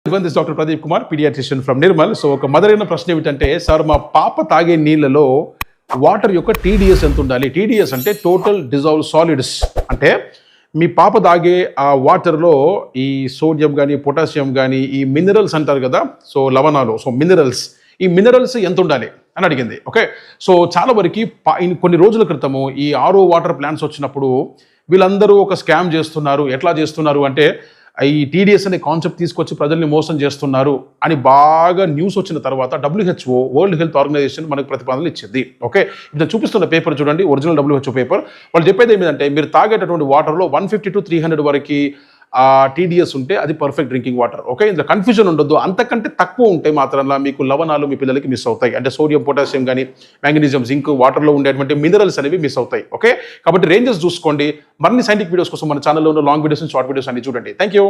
Everyone, this is Dr. Pradeep Kumar, pediatrician from Nirmal. So, ఒక మదరైన ప్రశ్న ఏమిటంటే sir మా పాప తాగే నీళ్ళలో వాటర్ యొక్క టీడీఎస్ ఎంత ఉండాలి? టీడీఎస్ అంటే టోటల్ డిజాల్వ్ సాలిడ్స్. అంటే మీ పాప తాగే ఆ వాటర్లో ఈ సోడియం కానీ పొటాషియం కానీ ఈ మినరల్స్ అంటారు కదా, సో లవణాలు, సో ఈ మినరల్స్ ఎంత ఉండాలి అని అడిగింది. ఓకే, సో చాలా వరకు కొన్ని రోజుల క్రితము ఈ ఆర్ఓ వాటర్ ప్లాంట్స్ వచ్చినప్పుడు వీళ్ళందరూ ఒక స్కామ్ చేస్తున్నారు. ఎట్లా చేస్తున్నారు అంటే ఈ టీడీఎస్ అనే కాన్సెప్ట్ తీసుకొచ్చి ప్రజల్ని మోసం చేస్తున్నారు అని బాగా న్యూస్ వచ్చిన తర్వాత WHO, వరల్డ్ హెల్త్ ఆర్గనైజేషన్ మనకు ప్రతిపాదనలు ఇచ్చింది. ఓకే, ఇప్పుడు చూపిస్తున్న పేపర్ చూడండి, ఒరిజినల్ WHO పేపర్. వాళ్ళు చెప్పేది ఏమిటంటే మీరు తాగేటటువంటి వాటర్లో 150 to 300 వరకు టీడీఎస్ ఉంటే అది పర్ఫెక్ట్ డ్రింకింగ్ వాటర్. ఓకే, ఇందులో కన్ఫ్యూజన్ ఉండొద్దు. అంతకంటే తక్కువ ఉంటే మాత్రం మీకు లవణాలు మీ పిల్లలకి మిస్ అవుతాయి. అంటే సోడియం, పొటాషియం కానీ మ్యాంగనీజియం, జింక్, వాటర్లో ఉండేటువంటి మినరల్స్ అనేవి మిస్ అవుతాయి. ఓకే, కాబట్టి రేంజెస్ చూసుకోండి. మరిన్ని సైంటిఫిక్ వీడియోస్ కోసం మన ఛానల్లో ఉన్న లాంగ్ వీడియోస్, షార్ట్ వీడియోస్ అన్ని చూడండి. Thank you.